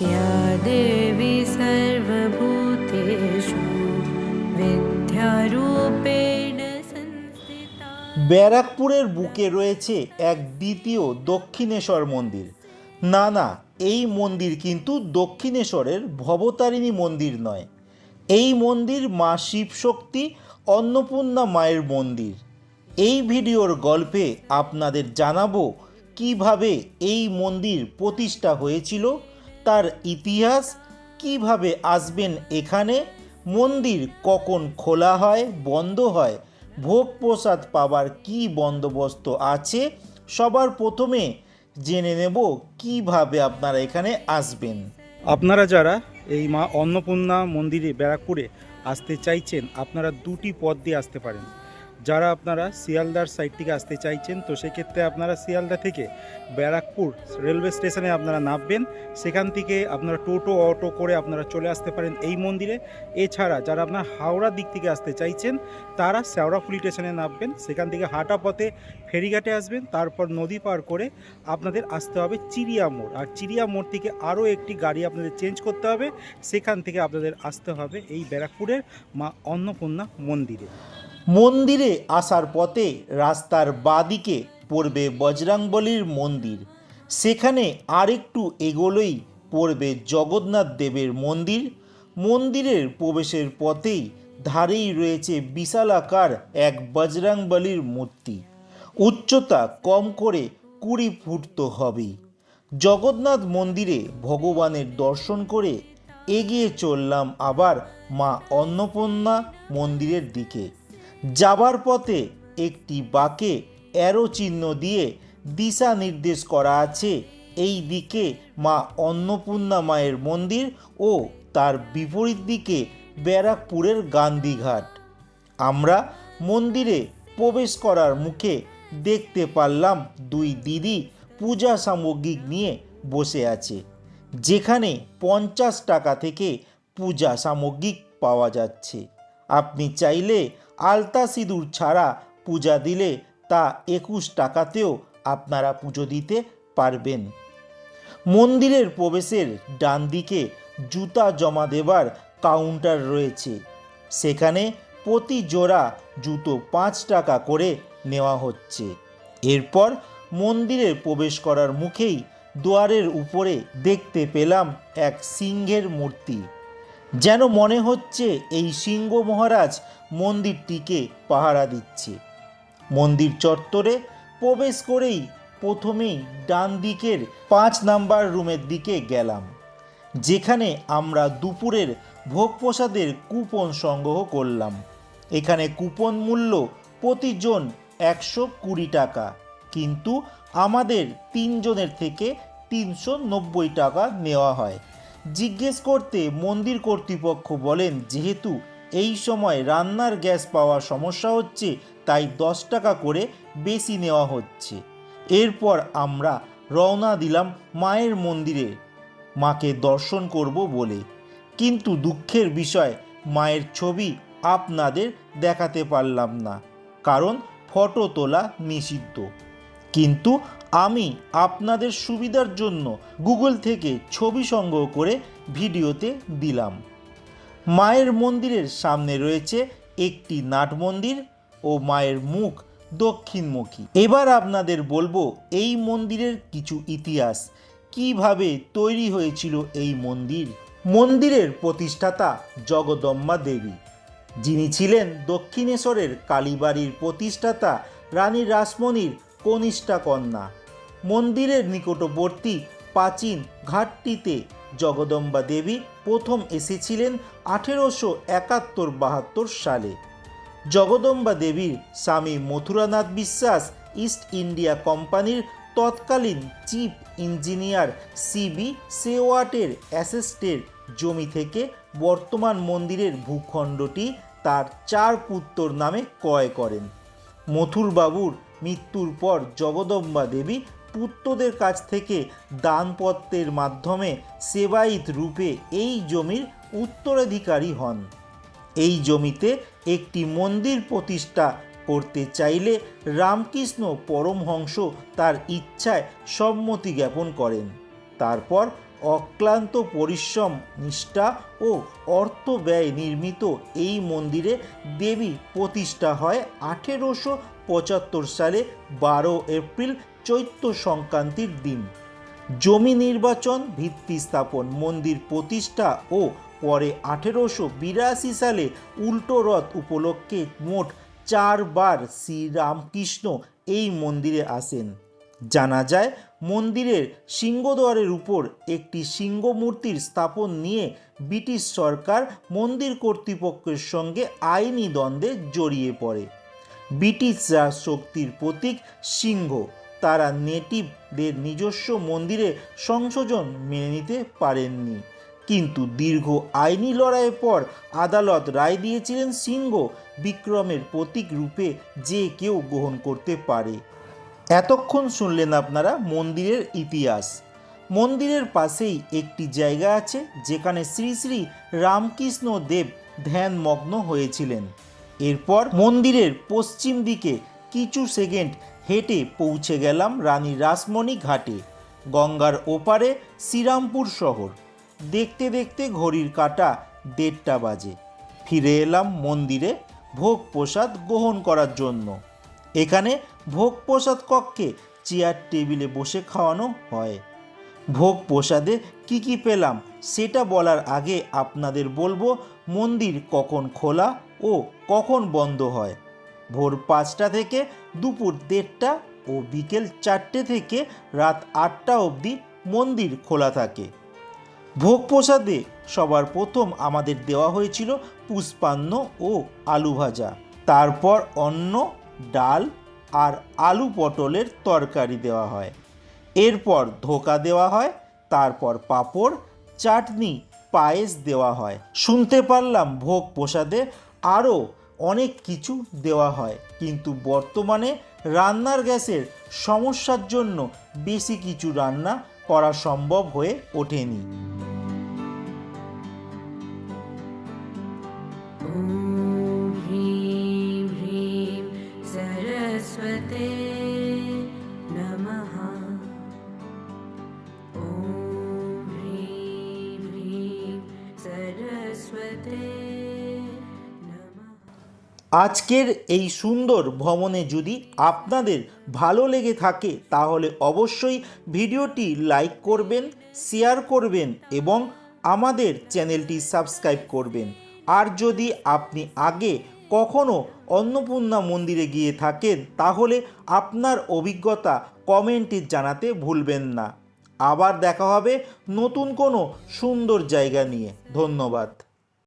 या देवी सर्वभूतेषु विद्यारूपेण संस्थिता। ব্যারাকপুরের বুকে রয়েছে এক দ্বিতীয় দক্ষিণেশ্বর মন্দির। না, এই মন্দির কিন্তু দক্ষিণেশ্বরের ভবতারিণী মন্দির নয়। এই মন্দির মা শিবশক্তি অন্নপূর্ণা মায়ের মন্দির। এই ভিডিওর গল্পে আপনাদের জানাবো কিভাবে এই মন্দির প্রতিষ্ঠা হয়েছিল, তার ইতিহাস, কিভাবে আসবেন এখানে, মন্দির কখন খোলা হয় বন্ধ হয়, ভোগ প্রসাদ পাবার কি বন্দোবস্ত আছে। সবার প্রথমে জেনে নেব কিভাবে আপনারা এখানে আসবেন। আপনারা যারা এই মা অন্নপূর্ণা মন্দিরে ব্যারাকপুরে আসতে চাইছেন, আপনারা দুটি পথ দিয়ে আসতে পারেন। যারা আপনারা শিয়ালদার সাইড থেকে আসতে চাইছেন, তো সেক্ষেত্রে আপনারা শিয়ালদা থেকে ব্যারাকপুর রেলওয়ে স্টেশনে আপনারা নামবেন। সেখান থেকে আপনারা টোটো অটো করে আপনারা চলে আসতে পারেন এই মন্দিরে। এছাড়া যারা আপনার হাওড়ার দিক থেকে আসতে চাইছেন, তারা শেওড়াফুলি স্টেশনে নামবেন। সেখান থেকে হাঁটা পথে ফেরিঘাটে আসবেন, তারপর নদী পার করে আপনাদের আসতে হবে চিড়িয়া মোড়। আর চিড়িয়া মোড় থেকে আরও একটি গাড়ি আপনাদের চেঞ্জ করতে হবে, সেখান থেকে আপনাদের আসতে হবে এই ব্যারাকপুরের মা অন্নপূর্ণা মন্দিরে। মন্দিরে আসার পথে রাস্তার বাঁদিকে পড়বে বজরংবলীর মন্দির। সেখানে আরেকটু এগোলেই পড়বে জগন্নাথ দেবের মন্দির। মন্দিরের প্রবেশের পথেই ধারেই রয়েছে বিশালাকার এক বজরংবলীর মূর্তি। উচ্চতা কম করে 20 ফুট তো হবেই। জগন্নাথ মন্দিরে ভগবানের দর্শন করে এগিয়ে চললাম আবার মা অন্নপূর্ণা মন্দিরের দিকে। যাবার পথে একটি বাঁকে অ্যারো চিহ্ন দিয়ে দিশা নির্দেশ করা আছে এই দিকে মা অন্নপূর্ণা মায়ের মন্দির ও তার বিপরীত দিকে ব্যারাকপুরের গান্ধীঘাট। আমরা মন্দিরে প্রবেশ করার মুখে দেখতে পারলাম দুই দিদি পূজা সামগ্রী নিয়ে বসে আছে, যেখানে 50 টাকা থেকে পূজা সামগ্রী পাওয়া যাচ্ছে। আপনি চাইলে আলতা সিঁদুর ছাড়া পূজা দিলে তা 21 টাকাতেও আপনারা পুজো দিতে পারবেন। মন্দিরের প্রবেশের ডান দিকে জুতা জমা দেবার কাউন্টার রয়েছে। সেখানে প্রতি জোড়া জুতো 5 টাকা করে নেওয়া হচ্ছে। এরপর মন্দিরে প্রবেশ করার মুখেই দুয়ারের উপরে দেখতে পেলাম এক সিংহের মূর্তি। যেন মনে হচ্ছে এই সিংহ মহারাজ মন্দিরটিকে পাহারা দিচ্ছে। মন্দির চত্বরে প্রবেশ করেই প্রথমেই ডান দিকের 5 নাম্বার রুমের দিকে গেলাম, যেখানে আমরা দুপুরের ভোগ প্রসাদের কুপন সংগ্রহ করলাম। এখানে কুপন মূল্য প্রতিজন 120 টাকা, কিন্তু আমাদের 3 জনের থেকে 390 টাকা নেওয়া হয়। জিজ্ঞেস করতে মন্দির কর্তৃপক্ষ বলেন যেহেতু এই সময় রান্নার গ্যাস পাওয়ার সমস্যা হচ্ছে, তাই 10 টাকা করে বেশি নেওয়া হচ্ছে। এরপর আমরা রওনা দিলাম মায়ের মন্দিরে মাকে দর্শন করব বলে। কিন্তু দুঃখের বিষয়, মায়ের ছবি আপনাদের দেখাতে পারলাম না, কারণ ফটো তোলা নিষিদ্ধ। কিন্তু আমি আপনাদের সুবিধার জন্য গুগল থেকে ছবি সংগ্রহ করে ভিডিওতে দিলাম। মায়ের মন্দিরের সামনে রয়েছে একটি নাট মন্দির ও মায়ের মুখ দক্ষিণমুখী। এবার আপনাদের বলবো এই মন্দিরের কিছু ইতিহাস, কিভাবে তৈরি হয়েছিল এই মন্দির। মন্দিরের প্রতিষ্ঠাতা জগদম্বা দেবী, যিনি ছিলেন দক্ষিণেশ্বরের কালীবাড়ির প্রতিষ্ঠাতা রানী রাসমণির কনিষ্ঠা কন্যা। মন্দিরের নিকটবর্তী প্রাচীন ঘাটটিতে জগদম্বা দেবী প্রথম এসেছিলেন 1871-72 সালে। জগদম্বা দেবীর স্বামী মথুরানাথ বিশ্বাস ইস্ট ইন্ডিয়া কোম্পানির তৎকালীন চিফ ইঞ্জিনিয়ার সিবি সেওয়াটের অ্যাসেস্টের জমি থেকে বর্তমান মন্দিরের ভূখণ্ডটি তার 4 পুত্র নামে ক্রয় করেন। মথুরবাবুর মৃত্যুর পর জগদম্বা দেবী পুত্রদের কাছ থেকে দানপত্রের মাধ্যমে সেবায়িত রূপে এই জমির উত্তরাধিকারী হন। এই জমিতে একটি মন্দির প্রতিষ্ঠা করতে চাইলে রামকৃষ্ণ পরমহংস তার ইচ্ছায় সম্মতি জ্ঞাপন করেন। তারপর অক্লান্ত পরিশ্রম, নিষ্ঠা ও অর্থ ব্যয় নির্মিত এই মন্দিরে দেবী প্রতিষ্ঠা হয় 1875 সালে 12 এপ্রিল চৈত্র সংক্রান্তির দিন। জমি নির্বাচন, ভিত্তি স্থাপন, মন্দির প্রতিষ্ঠা ও পরে 1882 সালে উল্টো রথ উপলক্ষে মোট 4 বার শ্রীরামকৃষ্ণ এই মন্দিরে আসেন। জানা যায় মন্দিরের সিংহদ্বারের উপর একটি সিংহ মূর্তির স্থাপন নিয়ে ব্রিটিশ সরকার মন্দির কর্তৃপক্ষের সঙ্গে আইনি দ্বন্দ্বে জড়িয়ে পড়ে। ব্রিটিশরা শক্তির প্রতীক সিংহ, তারা নেটিভদের নিজস্ব মন্দিরে সংশোধন মেনে নিতে পারেননি। কিন্তু দীর্ঘ আইনি লড়াইয়ের পর আদালত রায় দিয়েছিলেন সিংহ বিক্রমের প্রতীক রূপে যে কেউ গ্রহণ করতে পারে। এতক্ষণ শুনলেন আপনারা মন্দিরের ইতিহাস। মন্দিরের পাশেই একটি জায়গা আছে যেখানে শ্রী শ্রী রামকৃষ্ণ দেব ধ্যানমগ্ন হয়েছিলেন। এরপর মন্দিরের পশ্চিম দিকে কিছু সেকেন্ড হেঁটে পৌঁছে গেলাম রানী রাসমণি ঘাটে, গঙ্গার ওপারে শ্রীরামপুর শহর। দেখতে দেখতে ঘড়ির কাঁটা 1:30 বাজে। ফিরে এলাম মন্দিরে ভোগ প্রসাদ গ্রহণ করার জন্য। এখানে ভোগ প্রসাদ কক্ষে চেয়ার টেবিলে বসে খাওয়ানো হয়। ভোগ প্রসাদে কি কি পেলাম সেটা বলার আগে আপনাদের বলবো মন্দির কখন খোলা ও কখন বন্ধ হয়। ভোর 5টা থেকে দুপুর 1:30 ও বিকেল 4টে থেকে রাত 8টা অবধি মন্দির খোলা থাকে। ভোগ প্রসাদে সবার প্রথম আমাদের দেওয়া হয়েছিল পুষ্পান্ন ও আলু ভাজা, তারপর অন্ন, ডাল আর আলু পটলের তরকারি দেওয়া হয়। এরপর ধোকা দেওয়া হয়, তারপর পাঁপড়, চাটনি, পায়েস দেওয়া হয়। শুনতে পারলাম ভোগ প্রসাদে আরও অনেক কিছু দেওয়া হয়, কিন্তু বর্তমানে রান্নার গ্যাসের সমস্যার জন্য বেশি কিছু রান্না করা সম্ভব হয়ে ওঠেনি। ॐ ह्रीं ह्रीं सरस्वते नमः। ॐ ह्रीं ह्रीं सरस्वते नमः। আজকের এই সুন্দর ভ্রমণে যদি আপনাদের ভালো লেগে থাকে তাহলে অবশ্যই ভিডিওটি লাইক করবেন, শেয়ার করবেন এবং আমাদের চ্যানেলটি সাবস্ক্রাইব করবেন। আর যদি আপনি আগে কখনো অন্নপূর্ণা মন্দিরে গিয়ে থাকেন তাহলে আপনার অভিজ্ঞতা কমেন্টে জানাতে ভুলবেন না। আবার দেখা হবে নতুন কোনো সুন্দর জায়গা নিয়ে। ধন্যবাদ।